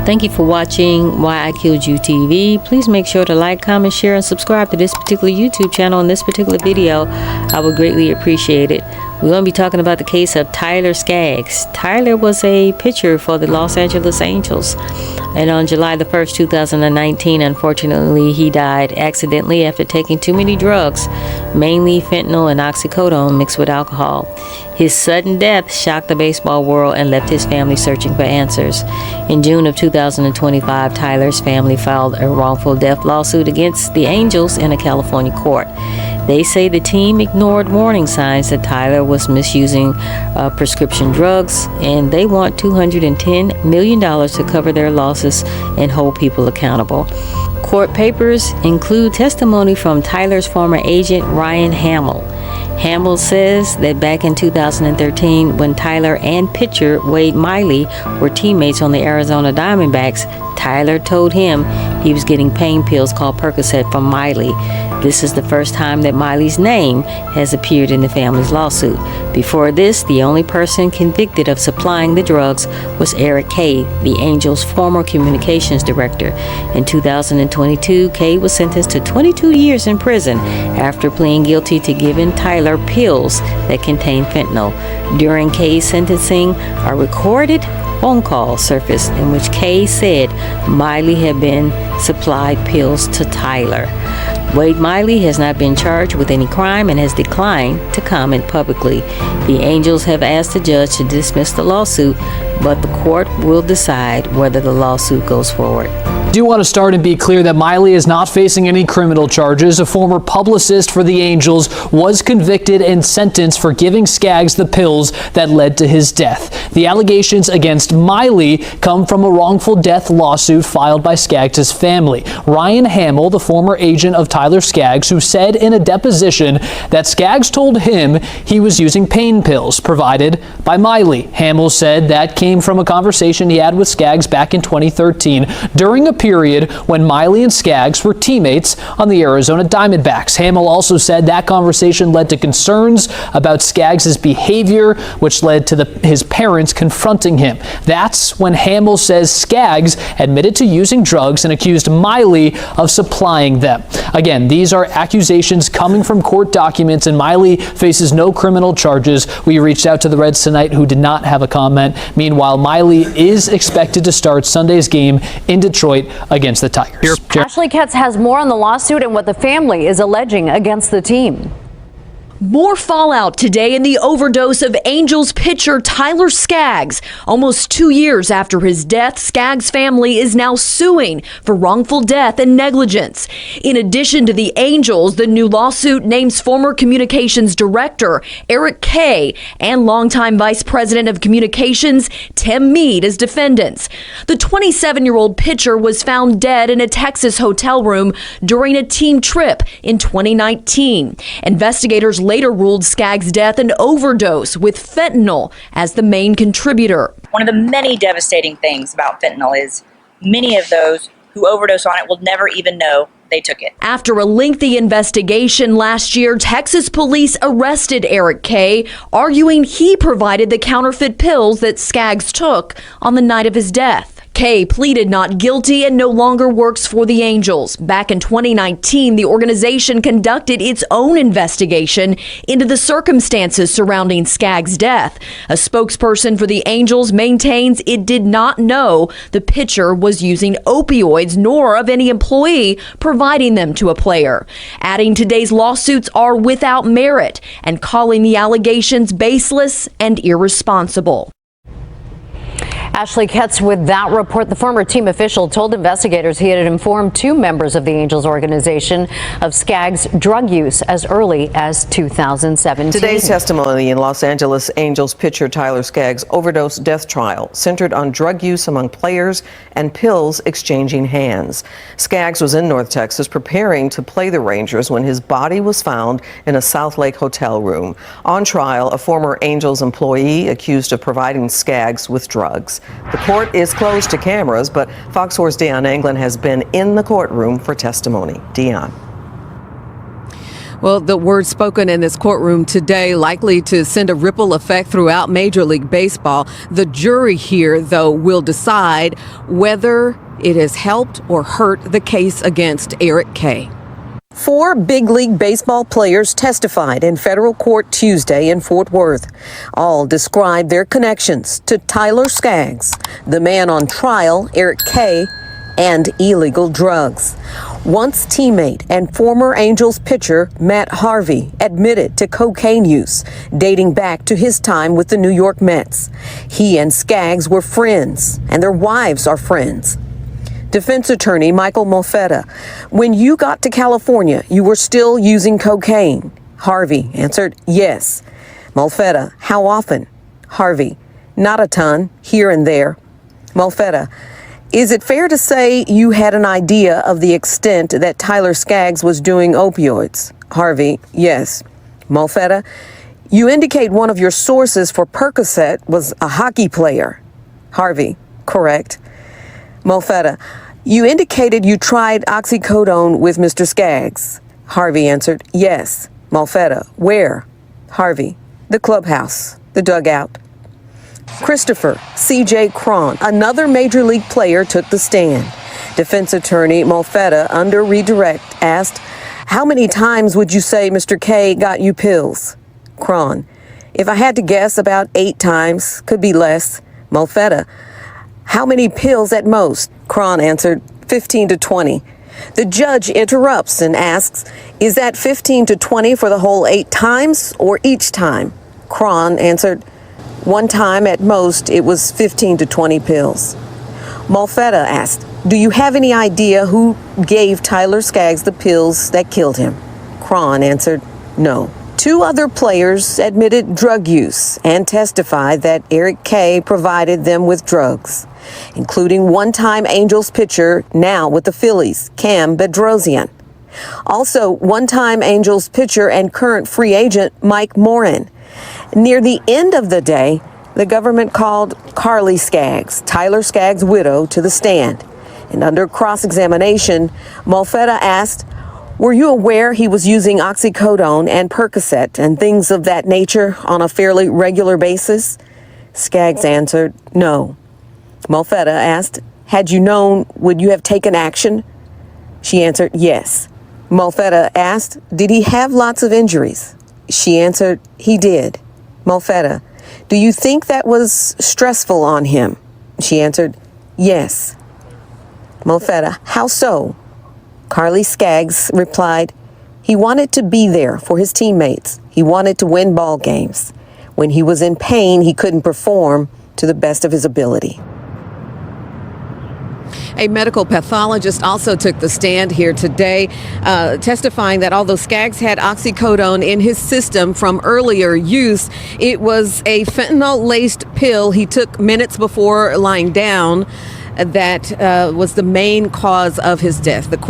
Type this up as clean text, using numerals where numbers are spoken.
Thank you for watching Why I Killed You TV. Please make sure to like, comment, share, and subscribe to this particular YouTube channel and this particular video. I would greatly appreciate it. We're going to be talking about the case of Tyler Skaggs. Tyler was a pitcher for the Los Angeles Angels. And on July the 1st, 2019, unfortunately, he died accidentally after taking too many drugs, mainly fentanyl and oxycodone mixed with alcohol. His sudden death shocked the baseball world and left his family searching for answers. In June of 2025, Tyler's family filed a wrongful death lawsuit against the Angels in a California court. They say the team ignored warning signs that Tyler was misusing prescription drugs, and they want $210 million to cover their losses and hold people accountable. Court papers include testimony from Tyler's former agent, Ryan Hamill. Hamill says that back in 2013, when Tyler and pitcher Wade Miley were teammates on the Arizona Diamondbacks, Tyler told him he was getting pain pills called Percocet from Miley. This is the first time that Miley's name has appeared in the family's lawsuit. Before this, the only person convicted of supplying the drugs was Eric Kay, the Angels' former communications director. In 2022, Kay was sentenced to 22 years in prison after pleading guilty to giving Tyler pills that contained fentanyl. During Kay's sentencing, a recorded phone call surfaced in which Kay said Miley had been supplied pills to Tyler. Wade Miley has not been charged with any crime and has declined to comment publicly. The Angels have asked the judge to dismiss the lawsuit, but the court will decide whether the lawsuit goes forward. I do want to start and be clear that Miley is not facing any criminal charges. A former publicist for the Angels was convicted and sentenced for giving Skaggs the pills that led to his death. The allegations against Miley come from a wrongful death lawsuit filed by Skaggs' family. Ryan Hamill, the former agent of Tyler Skaggs, who said in a deposition that Skaggs told him he was using pain pills provided by Miley. Hamill said that came from a conversation he had with Skaggs back in 2013 during a period when Miley and Skaggs were teammates on the Arizona Diamondbacks. Hamill also said that conversation led to concerns about Skaggs' behavior, which led to his parents confronting him. That's when Hamill says Skaggs admitted to using drugs and accused Miley of supplying them. Again, these are accusations coming from court documents, and Miley faces no criminal charges. We reached out to the Reds tonight, who did not have a comment. Meanwhile, Miley is expected to start Sunday's game in Detroit against the Tigers. Ashley Katz has more on the lawsuit and what the family is alleging against the team. More fallout today in the overdose of Angels pitcher Tyler Skaggs. Almost 2 years after his death, Skaggs' family is now suing for wrongful death and negligence. In addition to the Angels, the new lawsuit names former communications director Eric Kay and longtime vice president of communications Tim Meade as defendants. The 27-year-old pitcher was found dead in a Texas hotel room during a team trip in 2019. Investigators later ruled Skaggs' death an overdose, with fentanyl as the main contributor. One of the many devastating things about fentanyl is many of those who overdose on it will never even know they took it. After a lengthy investigation last year, Texas police arrested Eric Kay, arguing he provided the counterfeit pills that Skaggs took on the night of his death. Kay pleaded not guilty and no longer works for the Angels. Back in 2019, the organization conducted its own investigation into the circumstances surrounding Skaggs' death. A spokesperson for the Angels maintains it did not know the pitcher was using opioids, nor of any employee providing them to a player. Adding today's lawsuits are without merit and calling the allegations baseless and irresponsible. Ashley Katz with that report. The former team official told investigators he had informed 2 members of the Angels organization of Skaggs' drug use as early as 2017. Today's testimony in Los Angeles Angels pitcher Tyler Skaggs' overdose death trial centered on drug use among players and pills exchanging hands. Skaggs was in North Texas preparing to play the Rangers when his body was found in a South Lake hotel room. On trial, a former Angels employee accused of providing Skaggs with drugs. The court is closed to cameras, but Fox 4's Deion Anglin has been in the courtroom for testimony. Deion. Well, the words spoken in this courtroom today likely to send a ripple effect throughout Major League Baseball. The jury here, though, will decide whether it has helped or hurt the case against Eric Kay. 4 big league baseball players testified in federal court Tuesday in Fort Worth. All described their connections to Tyler Skaggs, the man on trial, Eric Kay, and illegal drugs. Once teammate and former Angels pitcher Matt Harvey admitted to cocaine use dating back to his time with the New York Mets. He and Skaggs were friends, and their wives are friends. Defense attorney Michael Molfetta: when you got to California, you were still using cocaine? Harvey answered, yes. Molfetta: how often? Harvey: not a ton, here and there. Molfetta: is it fair to say you had an idea of the extent that Tyler Skaggs was doing opioids? Harvey: yes. Molfetta: you indicate one of your sources for Percocet was a hockey player. Harvey: correct. Molfetta: you indicated you tried oxycodone with Mr. Skaggs. Harvey answered, yes. Molfetta: where? Harvey: the clubhouse, the dugout. Christopher C.J. Cron, another Major League player, took the stand. Defense attorney Molfetta, under redirect, asked, how many times would you say Mr. Kay got you pills? Cron: if I had to guess, about 8 times, could be less. Molfetta: how many pills at most? Cron answered, 15 to 20. The judge interrupts and asks, is that 15 to 20 for the whole 8 times or each time? Cron answered, one time at most, it was 15 to 20 pills. Molfetta asked, do you have any idea who gave Tyler Skaggs the pills that killed him? Cron answered, no. 2 other players admitted drug use and testified that Eric Kay provided them with drugs, including one-time Angels pitcher, now with the Phillies, Cam Bedrosian. Also, one-time Angels pitcher and current free agent Mike Morin. Near the end of the day, the government called Carly Skaggs, Tyler Skaggs' widow, to the stand. And under cross-examination, Molfetta asked, were you aware he was using oxycodone and Percocet and things of that nature on a fairly regular basis? Skaggs answered, no. Molfetta asked, had you known, would you have taken action? She answered, yes. Molfetta asked, did he have lots of injuries? She answered, he did. Molfetta: do you think that was stressful on him? She answered, yes. Molfetta: how so? Carly Skaggs replied, he wanted to be there for his teammates. He wanted to win ball games. When he was in pain, he couldn't perform to the best of his ability. A medical pathologist also took the stand here today, testifying that although Skaggs had oxycodone in his system from earlier use, it was a fentanyl-laced pill he took minutes before lying down that was the main cause of his death. The